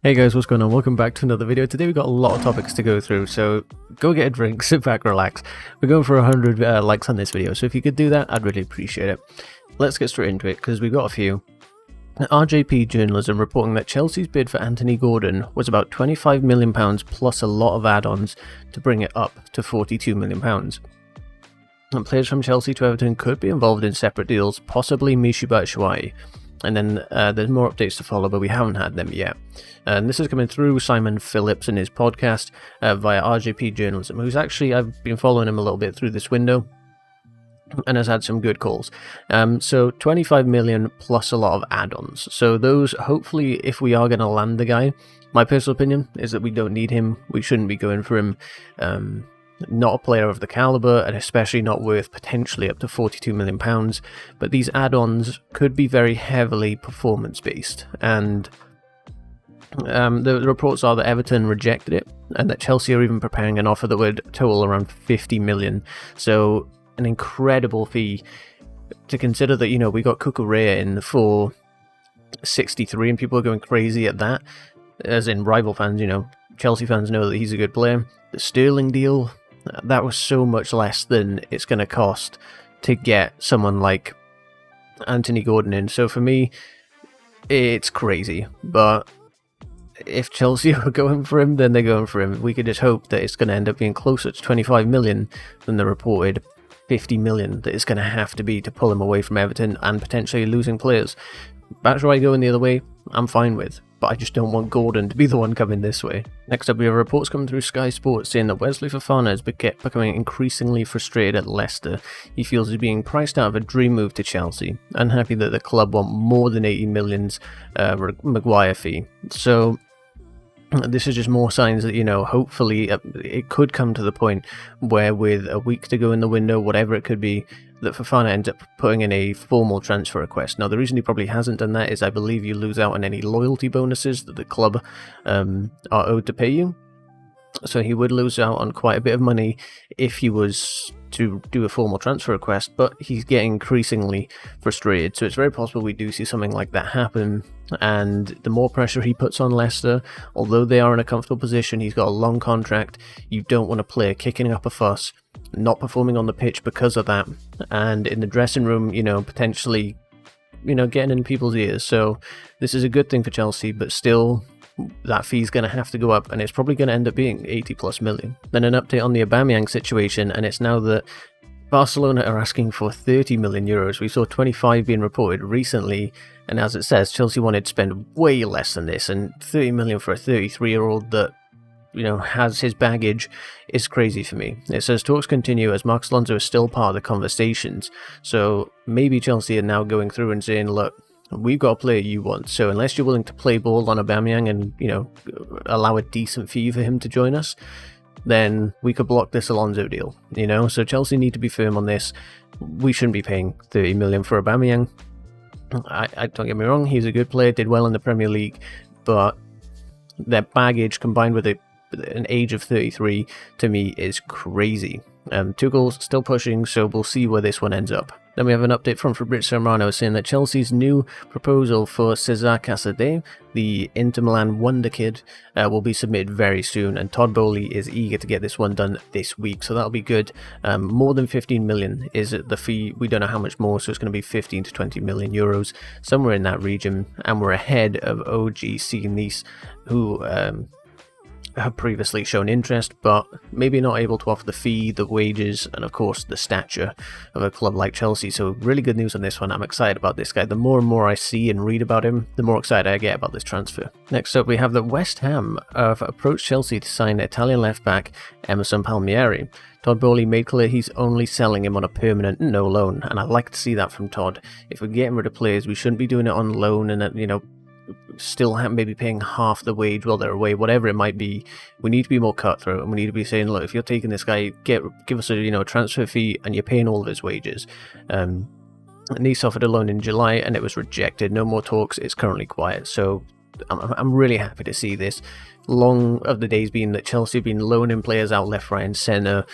Hey guys, what's going on? Welcome back to another video. Today we've got a lot of topics to go through, so go get a drink, sit back, relax. We're going for 100 likes on this video, so if you could do that, I'd really appreciate it. Let's get straight into it, because we've got a few. RJP Journalism reporting that Chelsea's bid for Anthony Gordon was about £25 million plus a lot of add-ons to bring it up to £42 million. And players from Chelsea to Everton could be involved in separate deals, possibly Michy Batshuayi. And then there's more updates to follow, but we haven't had them yet. And this is coming through Simon Phillips in his podcast via RJP Journalism, who's actually, I've been following him a little bit through this window and has had some good calls. So 25 million plus a lot of add-ons. So those, hopefully, if we are going to land the guy, my personal opinion is that we don't need him. We shouldn't be going for him. Not a player of the caliber, and especially not worth potentially up to £42 million. But these add-ons could be very heavily performance-based, and the reports are that Everton rejected it, and that Chelsea are even preparing an offer that would total around 50 million. So an incredible fee to consider that, you know, we got Cucurella in for 63, and people are going crazy at that, as in rival fans, you know. Chelsea fans know that he's a good player. The Sterling deal, that was so much less than it's going to cost to get someone like Anthony Gordon in. So for me, it's crazy. But if Chelsea are going for him, then they're going for him. We could just hope that it's going to end up being closer to 25 million than the reported 50 million that it's going to have to be to pull him away from Everton and potentially losing players. Batshuayi going the other way, I'm fine with, but I just don't want Gordon to be the one coming this way. Next up, we have reports coming through Sky Sports saying that Wesley Fofana is becoming increasingly frustrated at Leicester. He feels he's being priced out of a dream move to Chelsea, unhappy that the club want more than 80 million's Maguire fee. So this is just more signs that, you know, hopefully it could come to the point where with a week to go in the window, whatever it could be, that Fofana ends up putting in a formal transfer request. Now, the reason he probably hasn't done that is I believe you lose out on any loyalty bonuses that the club are owed to pay you. So he would lose out on quite a bit of money if he was to do a formal transfer request, but he's getting increasingly frustrated. So it's very possible we do see something like that happen. And the more pressure he puts on Leicester, although they are in a comfortable position, he's got a long contract, you don't want a player kicking up a fuss, not performing on the pitch because of that, and in the dressing room, you know, potentially, you know, getting in people's ears. So this is a good thing for Chelsea, but still, that fee's going to have to go up, and it's probably going to end up being 80 plus million. Then an update on the Aubameyang situation, and it's now that Barcelona are asking for 30 million euros. We saw 25 being reported recently, and as it says, Chelsea wanted to spend way less than this, and 30 million for a 33-year-old that, you know, has his baggage is crazy for me. It says talks continue as Marcos Alonso is still part of the conversations. So maybe Chelsea are now going through and saying, look, we've got a player you want, so unless you're willing to play ball on Aubameyang and, you know, allow a decent fee for him to join us, then we could block this Alonso deal, you know. So Chelsea need to be firm on this. We shouldn't be paying 30 million for Aubameyang. I don't get me wrong, he's a good player, did well in the Premier League, but their baggage combined with an age of 33 to me is crazy. Tuchel's still pushing, so we'll see where this one ends up. Then we have an update from Fabrizio Romano saying that Chelsea's new proposal for Cesar Casadei, the Inter Milan wonder kid, will be submitted very soon, and Todd Bowley is eager to get this one done this week, so that'll be good. More than 15 million is the fee. We don't know how much more, so it's going to be 15 to 20 million euros, somewhere in that region, and we're ahead of OGC Nice, who have previously shown interest, but maybe not able to offer the fee, the wages, and of course the stature of a club like Chelsea. So really good news on this one. I'm excited about this guy. The more and more I see and read about him, the more excited I get about this transfer. Next up, we have that West Ham have approached Chelsea to sign Italian left-back Emerson Palmieri. Todd Bowley made clear he's only selling him on a permanent no loan, and I like to see that from Todd. If we're getting rid of players, we shouldn't be doing it on loan and, you know, still maybe paying half the wage while they're away, whatever it might be. We need to be more cutthroat, and we need to be saying, look, if you're taking this guy, give us a, you know, transfer fee, and you're paying all of his wages. Nice offered a loan in July, and it was rejected. No more talks. It's currently quiet. So I'm really happy to see this. Long of the days being that Chelsea have been loaning players out left, right, and centre,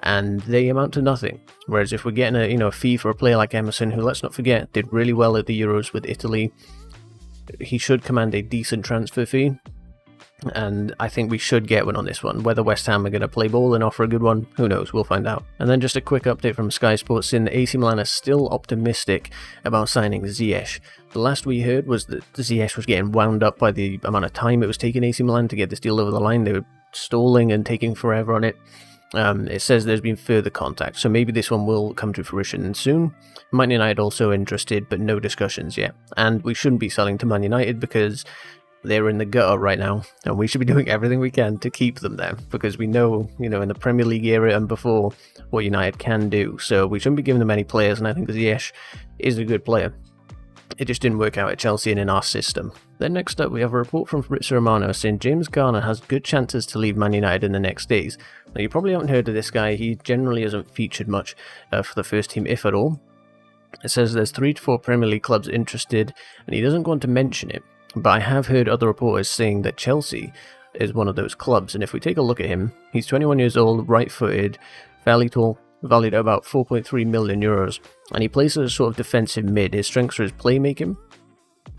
and they amount to nothing. Whereas if we're getting a fee for a player like Emerson, who, let's not forget, did really well at the Euros with Italy, he should command a decent transfer fee. and I think we should get one on this one. Whether West Ham are going to play ball and offer a good one, who knows, we'll find out. And then just a quick update from Sky Sports saying that AC Milan are still optimistic about signing Ziyech. The last we heard was that Ziyech was getting wound up by the amount of time it was taking AC Milan to get this deal over the line. They were stalling and taking forever on it. It says there's been further contact, so maybe this one will come to fruition soon. Man United also interested, but no discussions yet. And we shouldn't be selling to Man United because they're in the gutter right now, and we should be doing everything we can to keep them there, because we know, in the Premier League era and before, what United can do. So we shouldn't be giving them any players, and I think Ziyech is a good player. It just didn't work out at Chelsea and in our system. Then next up, we have a report from Fabrizio Romano saying James Garner has good chances to leave Man United in the next days. Now, you probably haven't heard of this guy. He generally hasn't featured much for the first team, if at all. It says there's 3 to 4 Premier League clubs interested, and he doesn't go on to mention it. But I have heard other reporters saying that Chelsea is one of those clubs, and if we take a look at him, he's 21 years old, right-footed, fairly tall, valued at about 4.3 million euros, and he plays as a sort of defensive mid. His strengths are his playmaking.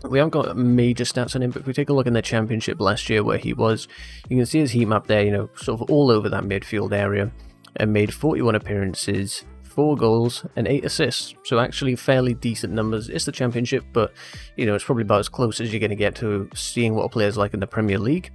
We haven't got major stats on him, but if we take a look in the Championship last year where he was, you can see his heat map there, sort of all over that midfield area, and made 41 appearances, 4 goals and 8 assists, so actually fairly decent numbers. It's the Championship, but it's probably about as close as you're going to get to seeing what a player's like in the Premier League.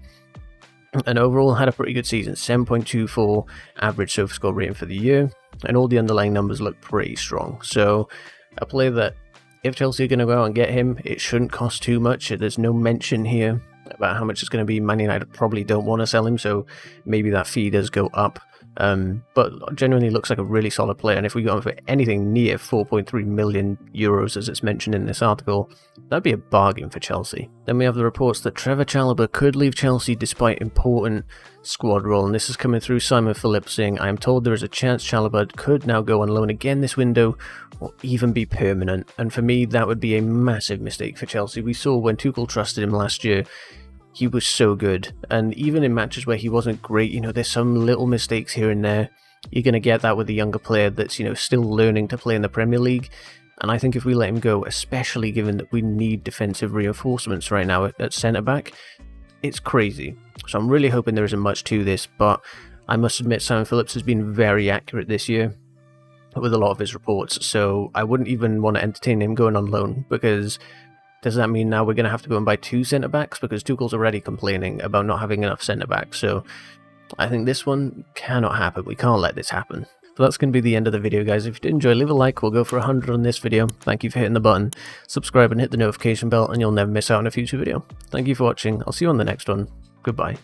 And overall had a pretty good season, 7.24 average SOFA score rating for the year, and all the underlying numbers look pretty strong. So a player that, if Chelsea are going to go out and get him, it shouldn't cost too much. There's no mention here about how much it's going to be. Man United probably don't want to sell him, so maybe that fee does go up. But genuinely looks like a really solid player, and if we got him for anything near 4.3 million euros, as it's mentioned in this article, that'd be a bargain for Chelsea. Then we have the reports that Trevor Chalobah could leave Chelsea despite important squad role, and this is coming through Simon Phillips saying, I am told there is a chance Chalobah could now go on loan again this window, or even be permanent, and for me that would be a massive mistake for Chelsea. We saw when Tuchel trusted him last year, he was so good, and even in matches where he wasn't great, there's some little mistakes here and there. You're going to get that with a younger player that's, still learning to play in the Premier League, and I think if we let him go, especially given that we need defensive reinforcements right now at centre-back, it's crazy. So I'm really hoping there isn't much to this, but I must admit Simon Phillips has been very accurate this year with a lot of his reports, so I wouldn't even want to entertain him going on loan, because does that mean now we're going to have to go and buy 2 centre-backs? Because Tuchel's already complaining about not having enough centre-backs. So I think this one cannot happen. We can't let this happen. So that's going to be the end of the video, guys. If you did enjoy, leave a like. We'll go for 100 on this video. Thank you for hitting the button. Subscribe and hit the notification bell, and you'll never miss out on a future video. Thank you for watching. I'll see you on the next one. Goodbye.